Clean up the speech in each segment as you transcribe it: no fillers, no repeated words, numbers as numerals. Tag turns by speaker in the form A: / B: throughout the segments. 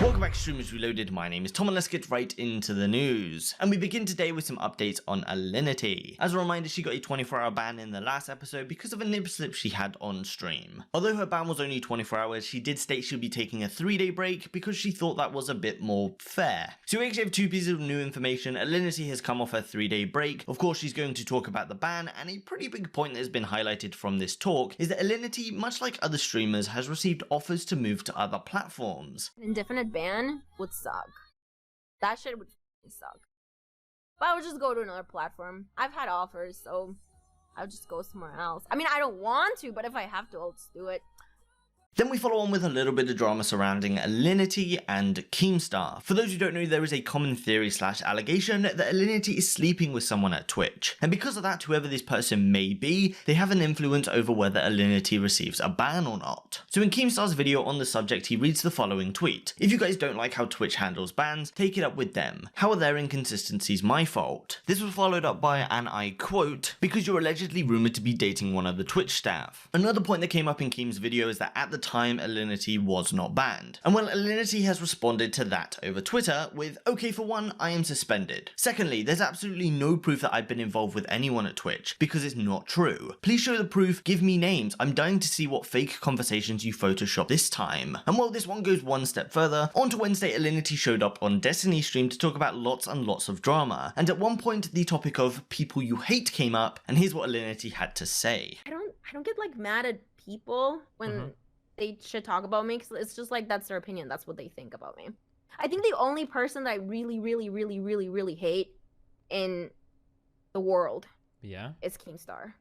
A: Welcome back to Streamers Reloaded, my name is Tom and let's get right into the news. And we begin today with some updates on Alinity. As a reminder, she got a 24-hour ban in the last episode because of a nib slip she had on stream. Although her ban was only 24 hours, she did state she'll be taking a 3-day break because she thought that was a bit more fair. So we actually have two pieces of new information. Alinity has come off her 3-day break. Of course, she's going to talk about the ban, and a pretty big point that has been highlighted from this talk is that Alinity, much like other streamers, has received offers to move to other platforms.
B: Indefinite ban would suck. That shit would suck. But I would just go to another platform. I've had offers, so I'll just go somewhere else. I mean, I don't want to, but if I have to, I'll just do it.
A: Then we follow on with a little bit of drama surrounding Alinity and Keemstar. For those who don't know, there is a common theory / allegation that Alinity is sleeping with someone at Twitch. And because of that, whoever this person may be, they have an influence over whether Alinity receives a ban or not. So in Keemstar's video on the subject, he reads the following tweet. If you guys don't like how Twitch handles bans, take it up with them. How are their inconsistencies my fault? This was followed up by, and I quote, because you're allegedly rumored to be dating one of the Twitch staff. Another point that came up in Keem's video is that at the time Alinity was not banned. And well, Alinity has responded to that over Twitter with, okay, for one, I am suspended. Secondly, there's absolutely no proof that I've been involved with anyone at Twitch, because it's not true. Please show the proof, give me names, I'm dying to see what fake conversations you Photoshop this time. And well, this one goes one step further. On to Wednesday, Alinity showed up on Destiny stream to talk about lots and lots of drama. And at one point, the topic of people you hate came up, and here's what Alinity had to say.
B: I don't get like mad at people when they should talk about me, because it's just like that's their opinion, that's what they think about me. I think the only person that I really hate in the world is Keemstar.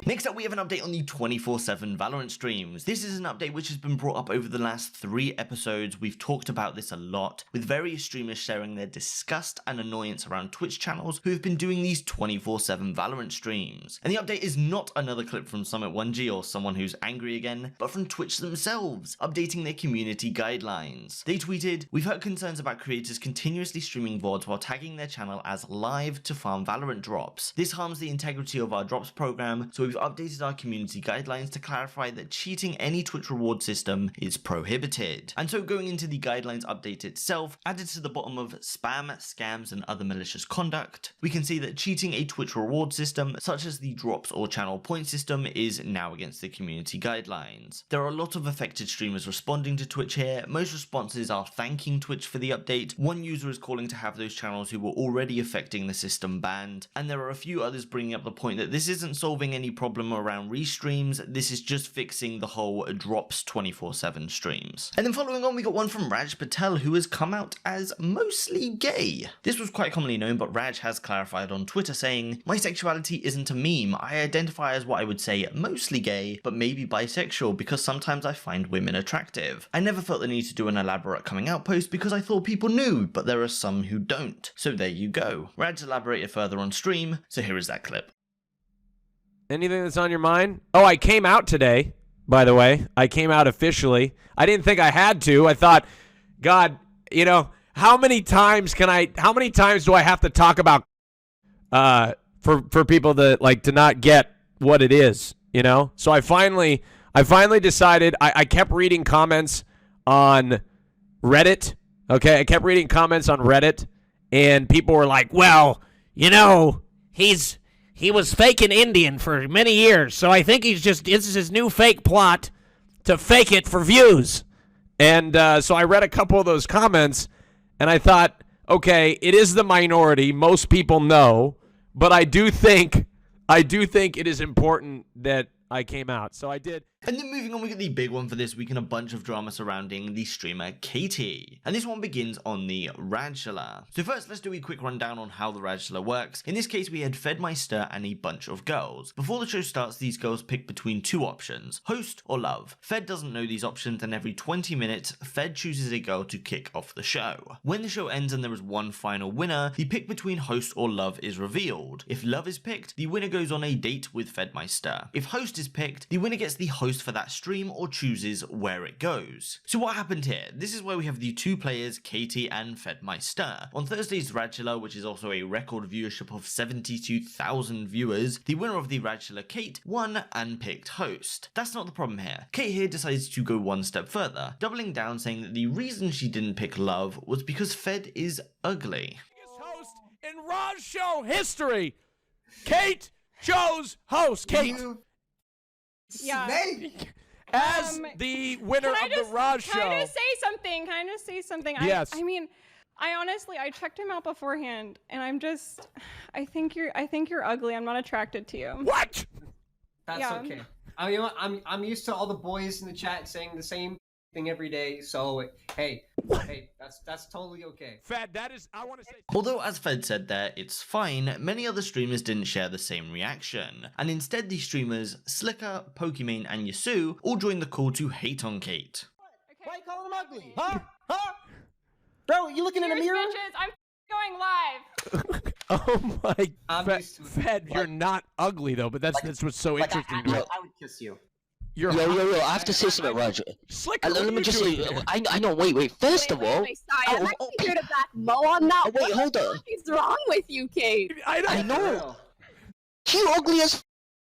A: Next up, we have an update on the 24/7 Valorant streams. This is an update which has been brought up over the last 3 episodes. We've talked about this a lot, with various streamers sharing their disgust and annoyance around Twitch channels who have been doing these 24/7 Valorant streams. And the update is not another clip from Summit1G or someone who's angry again, but from Twitch themselves, updating their community guidelines. They tweeted, we've heard concerns about creators continuously streaming VODs while tagging their channel as live to farm Valorant drops. This harms the integrity of our drops program, so we've updated our community guidelines to clarify that cheating any Twitch reward system is prohibited. And so going into the guidelines update itself, added to the bottom of spam, scams and other malicious conduct, we can see that cheating a Twitch reward system, such as the drops or channel point system, is now against the community guidelines. There are a lot of affected streamers responding to Twitch here. Most responses are thanking Twitch for the update. One user is calling to have those channels who were already affecting the system banned, and there are a few others bringing up the point that this isn't solving any problem around restreams, this is just fixing the whole drops 24/7 streams. And then following on, we got one from RajjPatel, who has come out as mostly gay. This was quite commonly known, but Raj has clarified on Twitter saying, my sexuality isn't a meme, I identify as what I would say mostly gay, but maybe bisexual because sometimes I find women attractive. I never felt the need to do an elaborate coming out post because I thought people knew, but there are some who don't. So there you go. Raj elaborated further on stream, so here is that clip.
C: Anything that's on your mind? Oh, I came out today, by the way. I came out officially. I didn't think I had to. I thought, God, you know, how many times do I have to talk about for people that like to not get what it is, you know? So I finally decided. I kept reading comments on Reddit. Okay, I kept reading comments on Reddit, and people were like, well, you know, he was faking Indian for many years, so I think this is his new fake plot to fake it for views. And so I read a couple of those comments, and I thought, okay, it is the minority. Most people know, but I do think it is important that I came out, so I did.
A: And then moving on, we get the big one for this week and a bunch of drama surrounding the streamer Kaite. And this one begins on the Radula. So first, let's do a quick rundown on how the Radula works. In this case, we had Fedmyster and a bunch of girls. Before the show starts, these girls pick between 2 options, host or love. Fed doesn't know these options, and every 20 minutes, Fed chooses a girl to kick off the show. When the show ends and there is one final winner, the pick between host or love is revealed. If love is picked, the winner goes on a date with Fedmyster. If host is picked, the winner gets the host host for that stream or chooses where it goes. So what happened here? This is where we have the two players, Kaite and Fedmyster. On Thursday's RajjPatel, which is also a record viewership of 72,000 viewers, the winner of the RajjPatel, Kaite, won and picked host. That's not the problem here. Kaite here decides to go one step further, doubling down saying that the reason she didn't pick love was because Fed is ugly.
C: Host in Raj show history, Kaite chose host. Kaite.
D: Yeah.
C: As the winner of the Raj show.
D: Can I just say something?
C: Yes.
D: I mean, I honestly, I checked him out beforehand, and I think you're ugly. I'm not attracted to you.
C: What?
E: That's okay. You know what? I'm used to all the boys in the chat saying the same thing every day. So hey, that's totally okay.
C: Fed, I want to say.
A: Although, as Fed said there, it's fine, many other streamers didn't share the same reaction, and instead the streamers Slikker, Pokimane, and Yassuo all joined the call to hate on Kaite.
D: Okay.
E: Why call him ugly? Huh? Bro, you looking in a mirror?
D: Bitches, I'm going live.
C: Oh my.
E: I'm
C: Fed, you're not ugly though, but that's what's so interesting.
E: I would kiss you.
F: Yo, I have to say something, Raj.
C: Slikker,
F: Let me just say, I know, wait, first of all...
G: Sorry, I'm actually here to back Mo on that.
F: Wait, hold on.
G: What is wrong with you, Kaite?
C: I
F: know. You ugly as...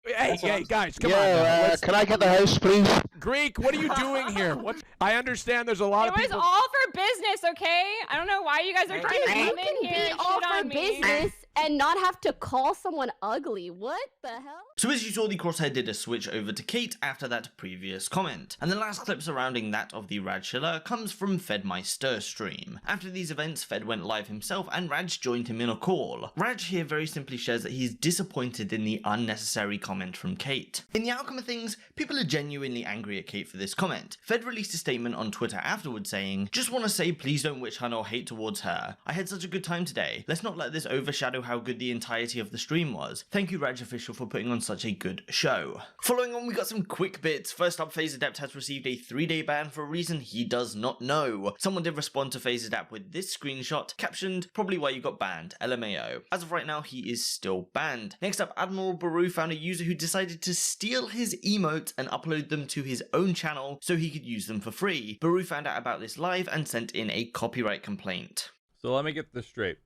C: Hey, guys, come on now.
F: Can I get the house, please?
C: Greek, what are you doing here? I understand there's a lot of
D: It was
C: people...
D: all for business, okay? I don't know why you guys are trying to come in here and
G: all
D: shit
G: for
D: on me.
G: business and not have to call someone ugly. What the hell?
A: So as you saw, the crosshair did a switch over to Kaite after that previous comment, and the last clip surrounding that of the RajjPatel comes from Fedmyster stream. After these events, Fed went live himself and Raj joined him in a call. Raj here very simply shares that he's disappointed in the unnecessary comment from Kaite. In the outcome of things, people are genuinely angry at Kaite for this comment. Fed released a statement on Twitter afterwards saying, "Just want to say please don't witch hunt or hate towards her. I had such a good time today. Let's not let this overshadow how good the entirety of the stream was. Thank you Raj Official for putting on such a good show." Following on, we got some quick bits. First up, Faze Adapt has received a 3-day ban for a reason he does not know. Someone did respond to Faze Adapt with this screenshot, captioned, "Probably why you got banned, LMAO." As of right now, he is still banned. Next up, AdmiralBahroo found a user who decided to steal his emotes and upload them to his own channel so he could use them for free. Bahroo found out about this live and sent in a copyright complaint.
H: So let me get this straight.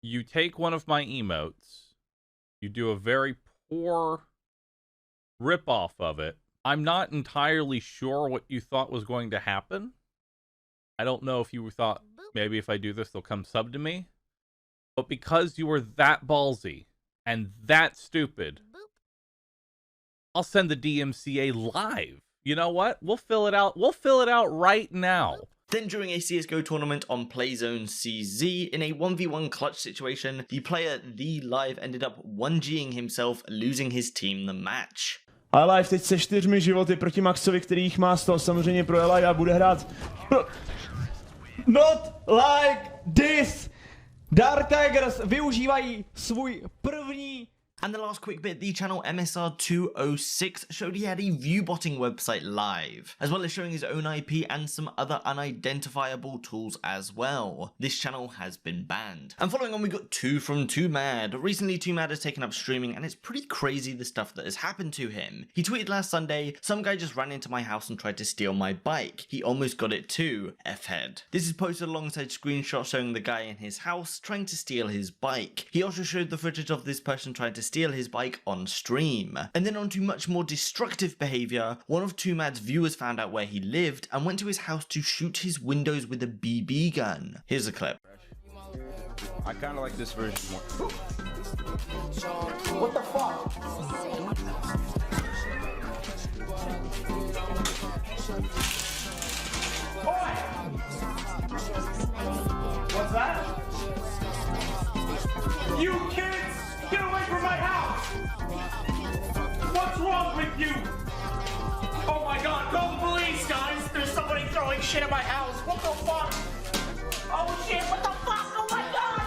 H: You take one of my emotes, you do a very poor rip-off of it. I'm not entirely sure what you thought was going to happen. I don't know if you thought, maybe if I do this, they'll come sub to me. But because you were that ballsy and that stupid, I'll send the DMCA live. You know what? We'll fill it out. We'll fill it out right now.
A: Then during a CSGO tournament on PlayZoneCZ, in a 1v1 clutch situation, the player The Live ended up 1G'ing himself, losing his team the match.
I: Ale teď se 4 životy proti Maxovi, kterých má 100, samozřejmě pro Eli a bude hrát. Not like this! Dark Tigers využívají svůj první.
A: And the last quick bit, the channel MSR206 showed he had a viewbotting website live, as well as showing his own IP and some other unidentifiable tools as well. This channel has been banned. And following on, we got 2 from Twomad. Recently, Twomad has taken up streaming, and it's pretty crazy the stuff that has happened to him. He tweeted last Sunday, "Some guy just ran into my house and tried to steal my bike. He almost got it too, F-head." This is posted alongside screenshots showing the guy in his house trying to steal his bike. He also showed the footage of this person trying to steal his bike on stream. And then on to much more destructive behavior, one of Twomad's viewers found out where he lived and went to his house to shoot his windows with a BB gun. Here's a clip.
J: I kind of like this version more.
E: What the fuck?
I: What's that? You kids! Get away from my house! What's wrong with you? Oh my god, call the police, guys! There's somebody throwing shit at my house! What the fuck? Oh shit, what the fuck? Oh my god!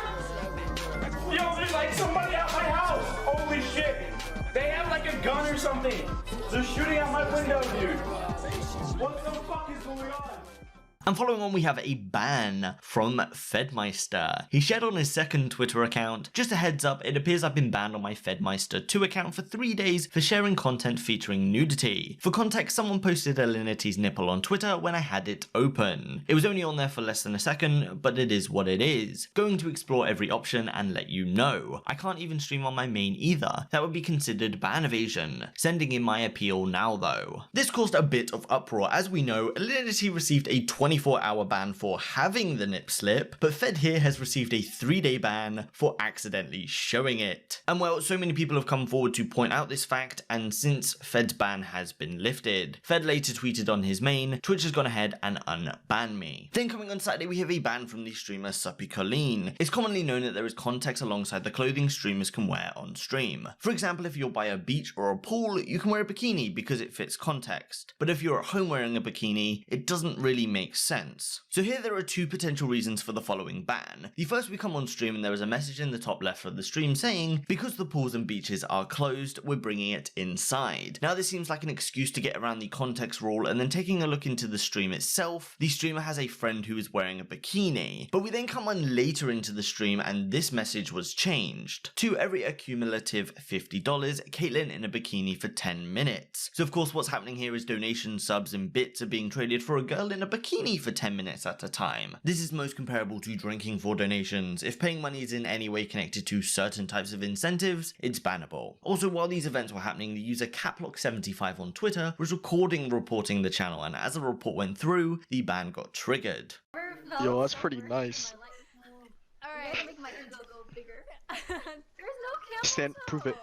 I: Yo, there's like somebody at my house! Holy shit! They have like a gun or something! They're shooting at my window, dude! What the fuck is going on?
A: And following on, we have a ban from Fedmyster. He shared on his second Twitter account, just a heads up, it appears I've been banned on my Fedmyster 2 account for 3 days for sharing content featuring nudity. For context, someone posted Alinity's nipple on Twitter when I had it open. It was only on there for less than a second, but it is what it is. Going to explore every option and let you know. I can't even stream on my main either. That would be considered ban evasion. Sending in my appeal now though. This caused a bit of uproar. As we know, Alinity received a 24-hour ban for having the nip slip, but Fed here has received a 3-day ban for accidentally showing it. And well, so many people have come forward to point out this fact, and since Fed's ban has been lifted, Fed later tweeted on his main, Twitch has gone ahead and unbanned me. Then coming on Saturday, we have a ban from the streamer Suppycoleen. It's commonly known that there is context alongside the clothing streamers can wear on stream. For example, if you're by a beach or a pool, you can wear a bikini because it fits context. But if you're at home wearing a bikini, it doesn't really make sense. So here there are 2 potential reasons for the following ban. The first, we come on stream and there is a message in the top left of the stream saying, because the pools and beaches are closed, we're bringing it inside. Now this seems like an excuse to get around the context rule, and then taking a look into the stream itself, the streamer has a friend who is wearing a bikini. But we then come on later into the stream and this message was changed to every accumulative $50, Caitlyn in a bikini for 10 minutes. So of course what's happening here is donation subs and bits are being traded for a girl in a bikini for 10 minutes at a time. This is most comparable to drinking for donations. If paying money is in any way connected to certain types of incentives, it's bannable. Also, while these events were happening, the user Caplock75 on Twitter was reporting the channel, and as the report went through, the ban got triggered.
F: Yo, that's pretty nice.
B: Alright, make my ego go bigger. There's no
F: Stand, prove it.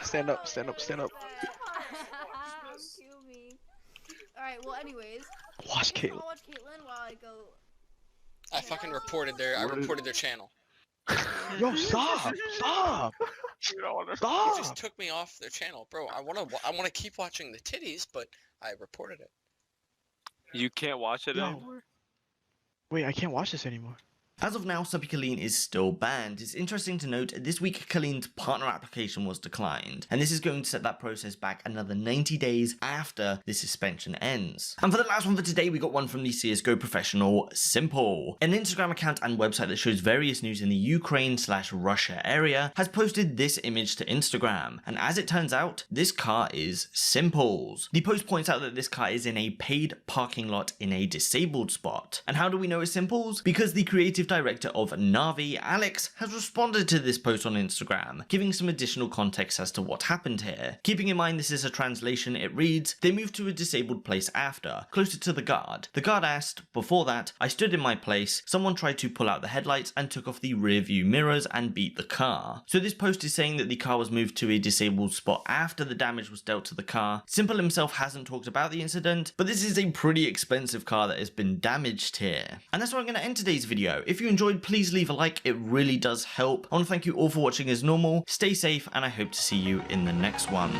F: Stand up.
B: Kill me. Alright, well anyways.
F: Watch Caitlyn.
B: Watch Caitlyn while I go.
K: I fucking reported their channel.
F: Yo, stop!
K: You just took me off their channel, bro. I wanna keep watching the titties, but I reported it.
L: You can't watch it anymore?
F: Wait, I can't watch this anymore.
A: As of now, Suppycoleen is still banned. It's interesting to note, this week Colleen's partner application was declined, and this is going to set that process back another 90 days after the suspension ends. And for the last one for today, we got one from the CSGO professional s1mple. An Instagram account and website that shows various news in the Ukraine/Russia area has posted this image to Instagram, and as it turns out, this car is s1mple's. The post points out that this car is in a paid parking lot in a disabled spot. And how do we know it's s1mple's? Because the creative director of Navi, Alex, has responded to this post on Instagram, giving some additional context as to what happened here. Keeping in mind this is a translation, it reads, they moved to a disabled place after, closer to the guard. The guard asked, before that, I stood in my place, someone tried to pull out the headlights and took off the rear view mirrors and beat the car. So this post is saying that the car was moved to a disabled spot after the damage was dealt to the car. s1mple himself hasn't talked about the incident, but this is a pretty expensive car that has been damaged here. And that's where I'm going to end today's video. If you enjoyed, please leave a like, it really does help. I want to thank you all for watching as normal, stay safe, and I hope to see you in the next one.